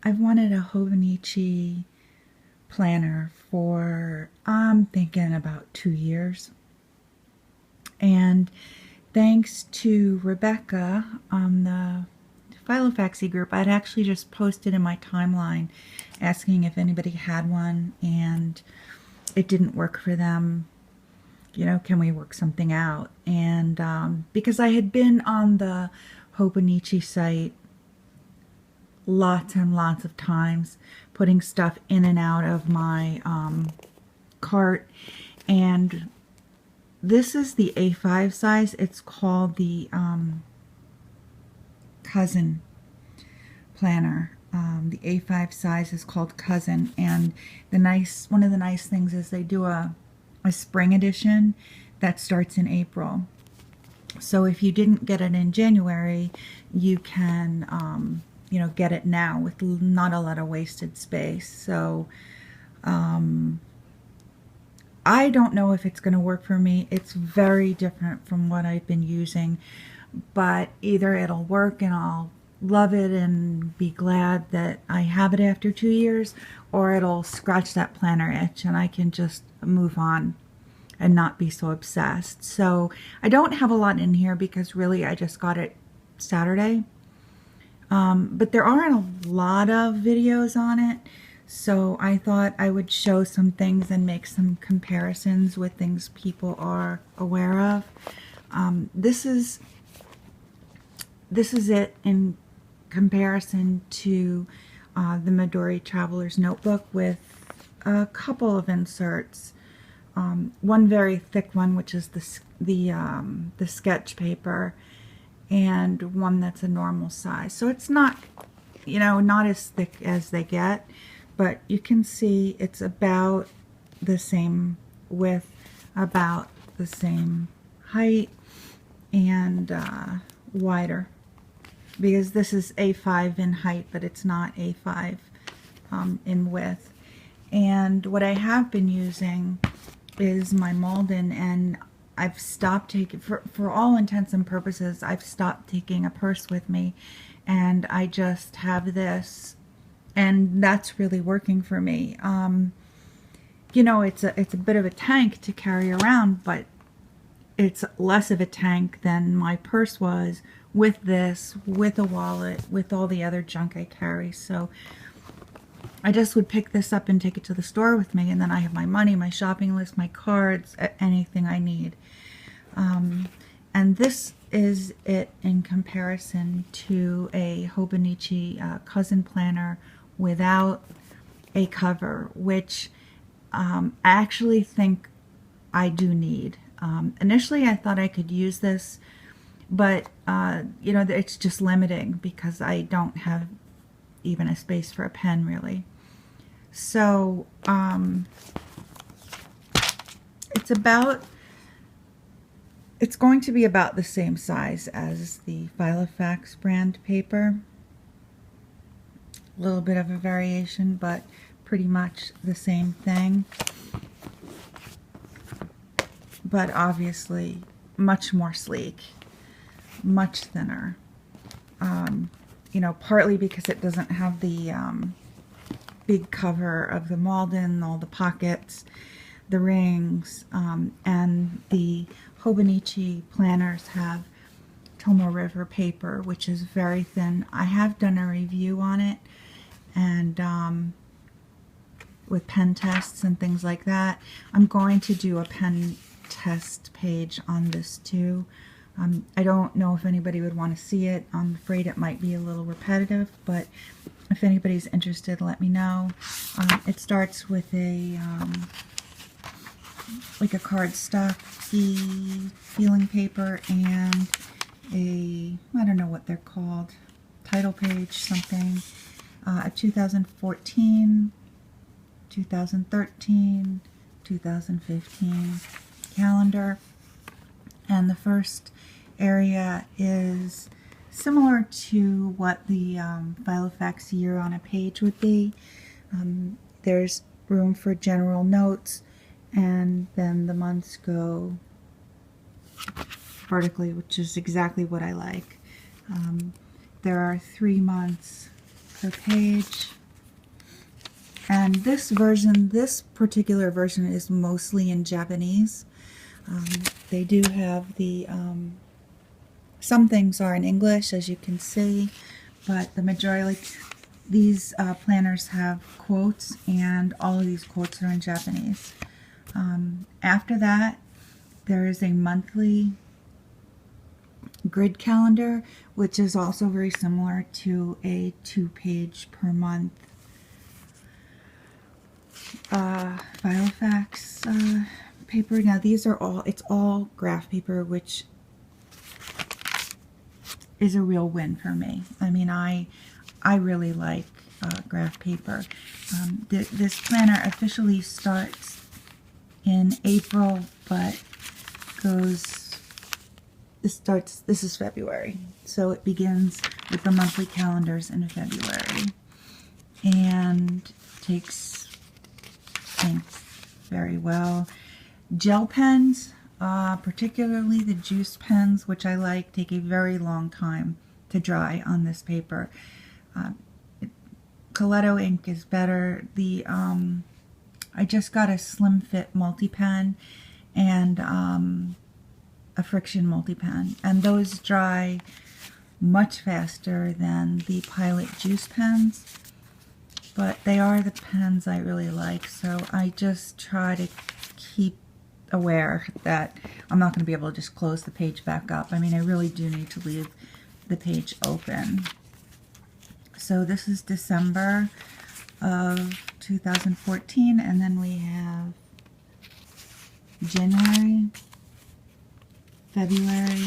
I've wanted a Hobonichi planner for, I'm thinking about 2 years. And thanks to Rebecca on the Filofaxy group, I'd actually just posted in my timeline asking if anybody had one, and it didn't work for them. You know, can we work something out? And because I had been on the Hobonichi site lots and lots of times, putting stuff in and out of my cart, and this is the A5 size. It's called the Cousin planner. The A5 size is called Cousin, and one of the nice things is they do a spring edition that starts in April. So if you didn't get it in January, you can get it now with not a lot of wasted space. So I don't know if it's going to work for me. It's very different from what I've been using, but either it'll work and I'll love it and be glad that I have it after 2 years, or it'll scratch that planner itch and I can just move on and not be so obsessed. So I don't have a lot in here because really I just got it Saturday. But there aren't a lot of videos on it, so I thought I would show some things and make some comparisons with things people are aware of. This is it in comparison to the Midori Traveler's Notebook, with a couple of inserts. One very thick one, which is the sketch paper, and one that's a normal size. So it's not, not as thick as they get, but you can see it's about the same width, about the same height, and wider, because this is A5 in height, but it's not A5 in width. And what I have been using is my Malden, and I've stopped taking, for all intents and purposes, I've stopped taking a purse with me, and I just have this, and that's really working for me. It's a bit of a tank to carry around, but it's less of a tank than my purse was with this, with a wallet, with all the other junk I carry. So I just would pick this up and take it to the store with me, and then I have my money, my shopping list, my cards, anything I need. And this is it in comparison to a Hobonichi Cousin planner without a cover, which I actually think I do need. Initially I thought I could use this, but it's just limiting because I don't have even a space for a pen, really. So it's going to be about the same size as the Filofax brand paper. A little bit of a variation, but pretty much the same thing. But obviously much more sleek, much thinner. Partly because it doesn't have the big cover of the Malden, all the pockets, the rings, and the Hobonichi planners have Tomo River paper, which is very thin. I have done a review on it, and with pen tests and things like that. I'm going to do a pen test page on this too. I don't know if anybody would want to see it. I'm afraid it might be a little repetitive, but if anybody's interested, let me know. It starts with like a cardstock feeling paper and I don't know what they're called, title page something, a 2014, 2013, 2015 calendar. And the first area is similar to what the Filofax year on a page would be. There's room for general notes, and then the months go vertically, which is exactly what I like. There are 3 months per page, And this particular version is mostly in Japanese. They do have the, some things are in English, as you can see, but the majority, like these planners have quotes, and all of these quotes are in Japanese. After that, there is a monthly grid calendar, which is also very similar to a 2-page per month Filofax paper. Now these are all, it's all graph paper, which is a real win for me. I mean, I really like graph paper. This planner officially starts in April, but this is February. So it begins with the monthly calendars in February and takes inks very well. Gel pens, particularly the juice pens, which I like, take a very long time to dry on this paper. Coletto ink is better. I just got a slim fit multi-pen and a friction multi-pen, and those dry much faster than the Pilot juice pens, but they are the pens I really like, so I just try to keep aware that I'm not going to be able to just close the page back up. I mean, I really do need to leave the page open. So this is December of 2014, and then we have January, February,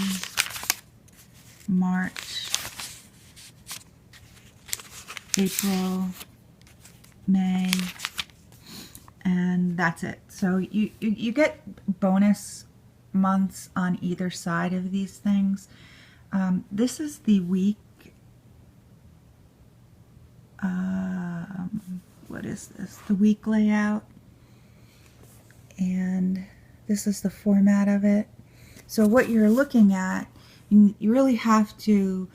March, April, May, and that's it. So you get bonus months on either side of these things. This is the week, what is this? The week layout, and this is the format of it. So what you're looking at, you really have to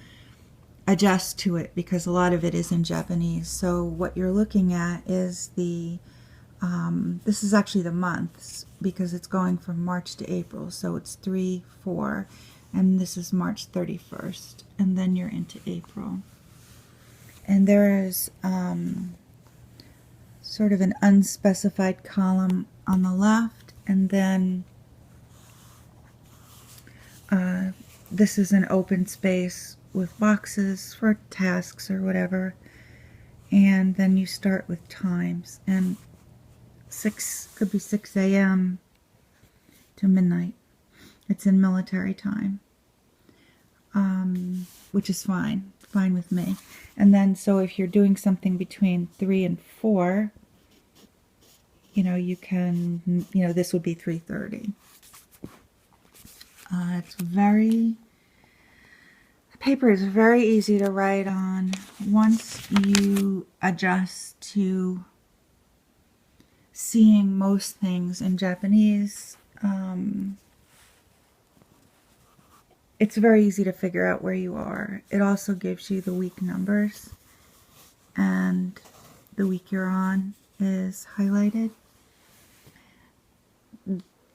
adjust to it because a lot of it is in Japanese. So what you're looking at is the, this is actually the months because it's going from March to April. So it's 3, 4, and this is March 31st, and then you're into April. And there is sort of an unspecified column on the left, and then this is an open space with boxes for tasks or whatever, and then you start with times, and could be 6 a.m. to midnight. It's in military time, which is fine with me. And then so if you're doing something between 3 and 4, you can, this would be 3:30. It's the paper is very easy to write on once you adjust to seeing most things in Japanese. It's very easy to figure out where you are. It also gives you the week numbers, and the week you're on is highlighted.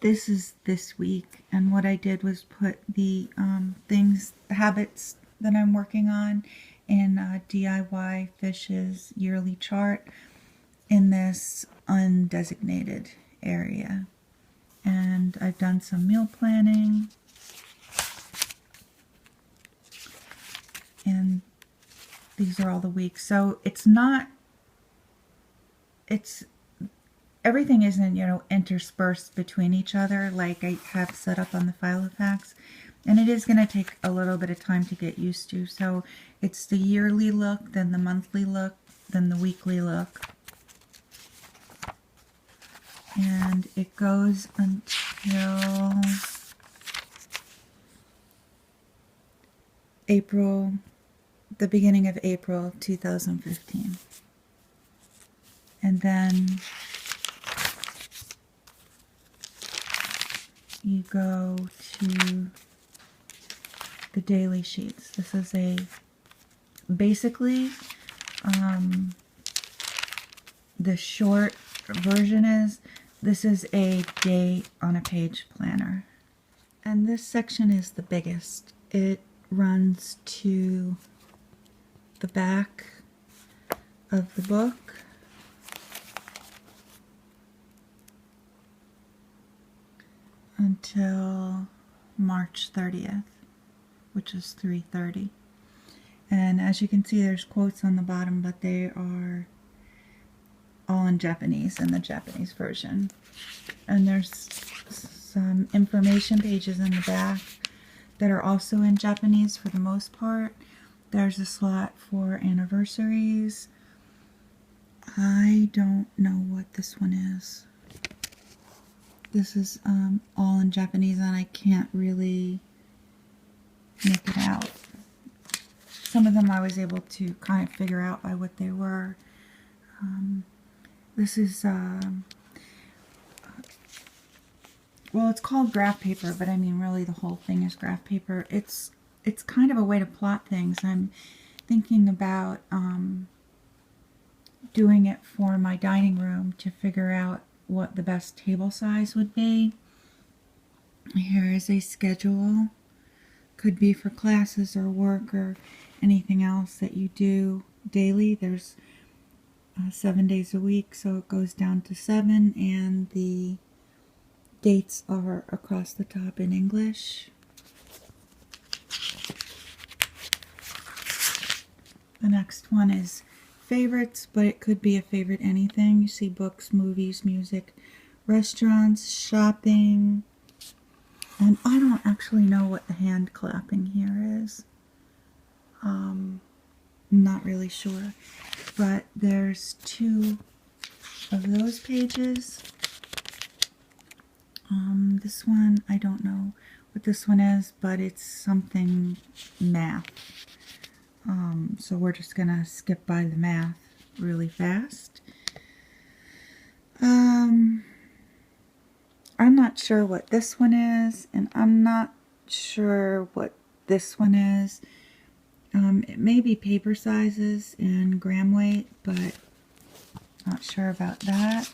This is this week, and what I did was put the habits that I'm working on in DIY Fish's yearly chart in this undesignated area. And I've done some meal planning, and these are all the weeks. So everything isn't, interspersed between each other like I have set up on the Filofax. And it is going to take a little bit of time to get used to. So it's the yearly look, then the monthly look, then the weekly look. And it goes until April, the beginning of April 2015. And then you go to the daily sheets. This is basically the short version is, this is a day on a page planner. And this section is the biggest. It runs to the back of the book. Until March 30th, which is 3:30. And as you can see, there's quotes on the bottom, but they are all in Japanese, in the Japanese version. And there's some information pages in the back that are also in Japanese for the most part. There's a slot for anniversaries. I don't know what this one is. This is all in Japanese, and I can't really make it out. Some of them I was able to kind of figure out by what they were. This is, well, it's called graph paper, but I mean really the whole thing is graph paper. It's kind of a way to plot things. I'm thinking about doing it for my dining room to figure out what the best table size would be. Here is a schedule. Could be for classes or work or anything else that you do daily. There's 7 days a week, so it goes down to 7, and the dates are across the top in English. The next one is favorites, but it could be a favorite anything. You see books, movies, music, restaurants, shopping, and I don't actually know what the hand clapping here is. Not really sure, but there's 2 of those pages. This one, I don't know what this one is, but it's something math. So we're just gonna skip by the math really fast. I'm not sure what this one is, and I'm not sure what this one is. It may be paper sizes and gram weight, but not sure about that.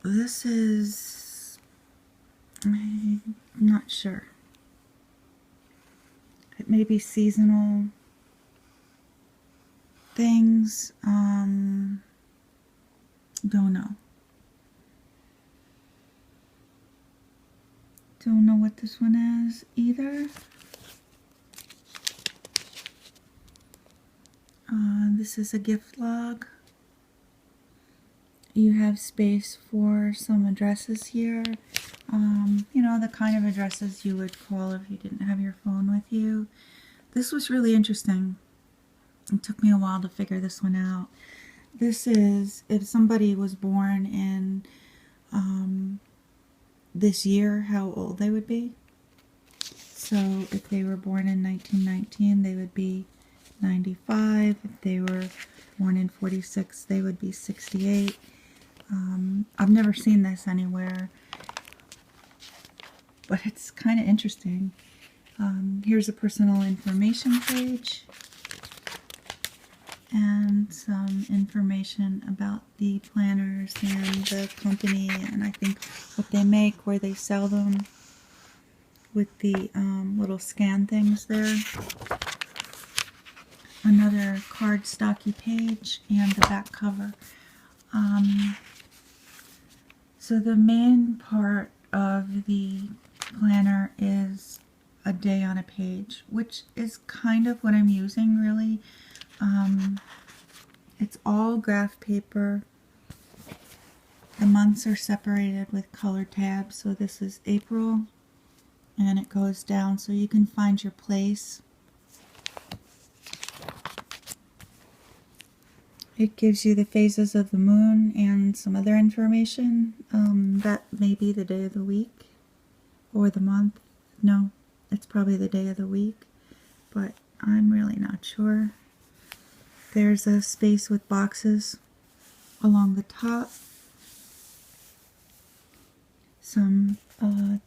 This is, I'm not sure. It may be seasonal things. Don't know. Don't know what this one is either. This is a gift log. You have space for some addresses here. You know, the kind of addresses you would call if you didn't have your phone with you. This was really interesting. It took me a while to figure this one out. This is if somebody was born in this year, how old they would be. So if they were born in 1919, they would be 95. If they were born in 46, they would be 68. I've never seen this anywhere, but it's kind of interesting. Here's a personal information page and some information about the planners and the company, and I think what they make, where they sell them, with the little scan things there. Another cardstocky page and the back cover. So the main part of the planner is a day on a page, which is kind of what I'm using really. It's all graph paper. The months are separated with color tabs, so this is April, and it goes down so you can find your place. It gives you the phases of the moon and some other information. That may be the day of the week or the month. No, it's probably the day of the week, but I'm really not sure. There's a space with boxes along the top. Some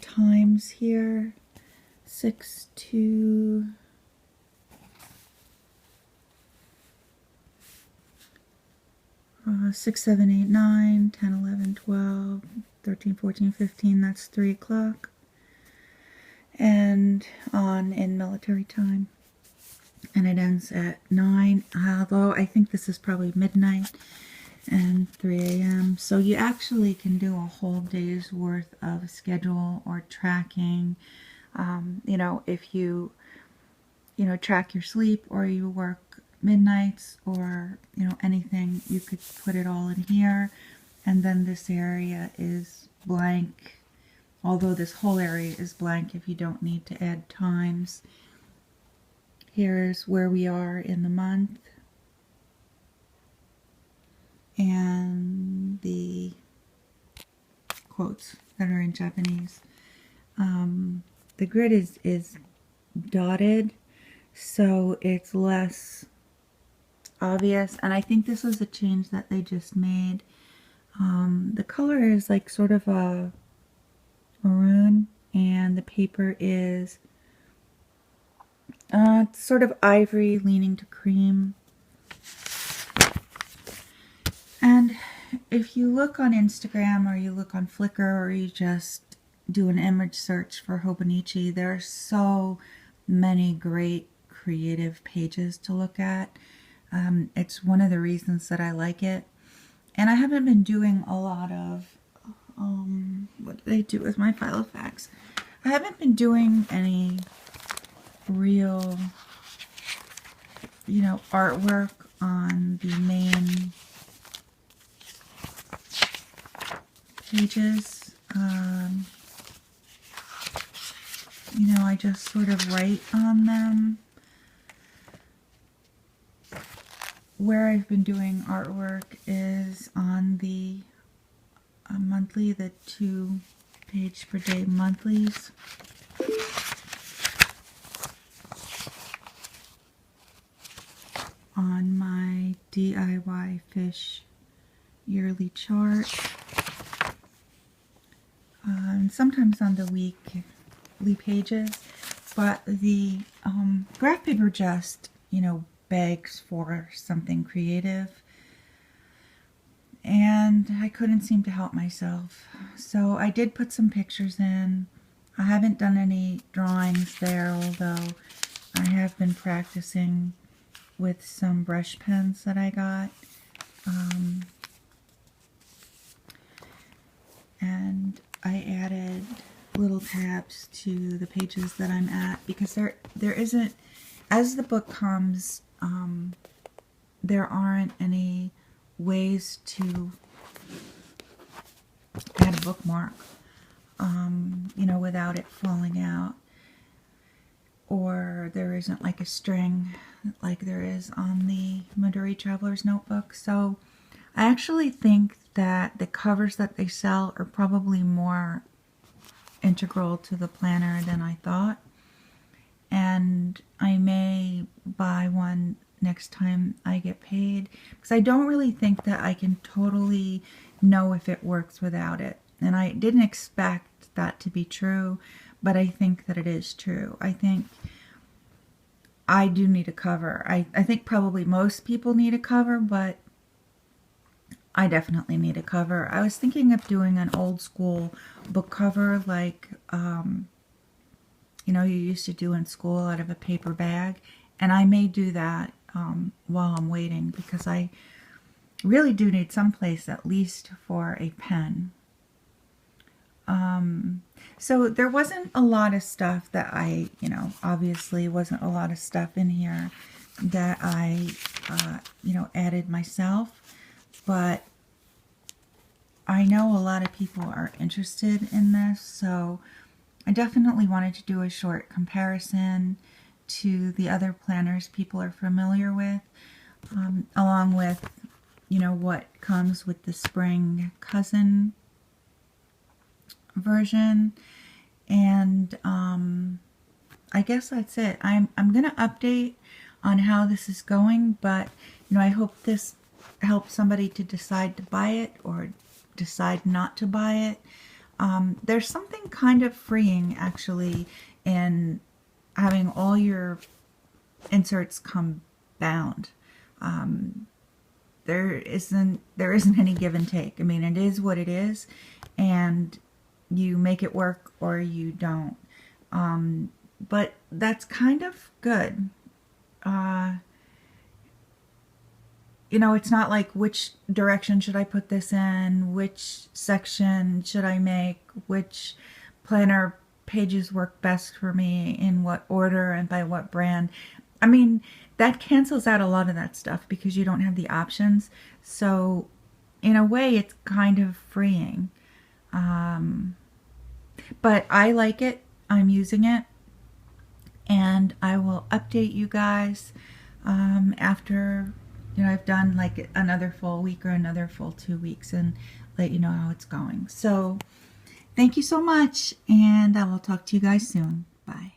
times here, 6 to 6, 7, 8, 9, 10, 11, 12, 13, 14, 15, that's 3 o'clock. And on in military time. And it ends at 9, although I think this is probably midnight, and 3 a.m. So you actually can do a whole day's worth of schedule or tracking. You know, if you track your sleep, or you work midnights, or anything, you could put it all in here. And then this area is blank, although this whole area is blank if you don't need to add times. Here's where we are in the month, and the quotes that are in Japanese. The grid is dotted, so it's less obvious, and I think this was a change that they just made. The color is like sort of a maroon, and the paper is sort of ivory leaning to cream. And if you look on Instagram, or you look on Flickr, or you just do an image search for Hobonichi, there are so many great creative pages to look at. It's one of the reasons that I like it. And I haven't been doing a lot of, what do they do with my Filofax? I haven't been doing any real, artwork on the main pages. I just sort of write on them. Where I've been doing artwork is on the monthly, the 2 page per day monthlies. On my DIY fish yearly chart. And sometimes on the weekly pages, but the graph paper just, begs for something creative, and I couldn't seem to help myself. So I did put some pictures in. I haven't done any drawings there, although I have been practicing with some brush pens that I got. And I added little tabs to the pages that I'm at, because there isn't, as the book comes, there aren't any ways to add a bookmark, without it falling out, or there isn't like a string like there is on the Midori Traveler's Notebook. So I actually think that the covers that they sell are probably more integral to the planner than I thought, and I may buy one next time I get paid, because I don't really think that I can totally know if it works without it. And I didn't expect that to be true, but I think that it is true. I think I do need a cover. I think probably most people need a cover, but I definitely need a cover. I was thinking of doing an old school book cover, like you used to do in school, out of a paper bag, and I may do that while I'm waiting, because I really do need someplace at least for a pen. So there wasn't a lot of stuff that I, obviously wasn't a lot of stuff in here that I, added myself, but I know a lot of people are interested in this, so I definitely wanted to do a short comparison to the other planners people are familiar with, along with, what comes with the spring cousin version. And I guess that's it. I'm going to update on how this is going, but I hope this helps somebody to decide to buy it or decide not to buy it. There's something kind of freeing, actually, in having all your inserts come bound. there isn't any give and take. I mean, it is what it is, and you make it work or you don't. But that's kind of good. You know, it's not like which direction should I put this in, which section should I make, which planner pages work best for me, in what order and by what brand. I mean, that cancels out a lot of that stuff because you don't have the options. So in a way, it's kind of freeing. But I like it. I'm using it. And I will update you guys after, you know, I've done like another full week or another full 2 weeks, and let you know how it's going. So thank you so much, and I will talk to you guys soon. Bye.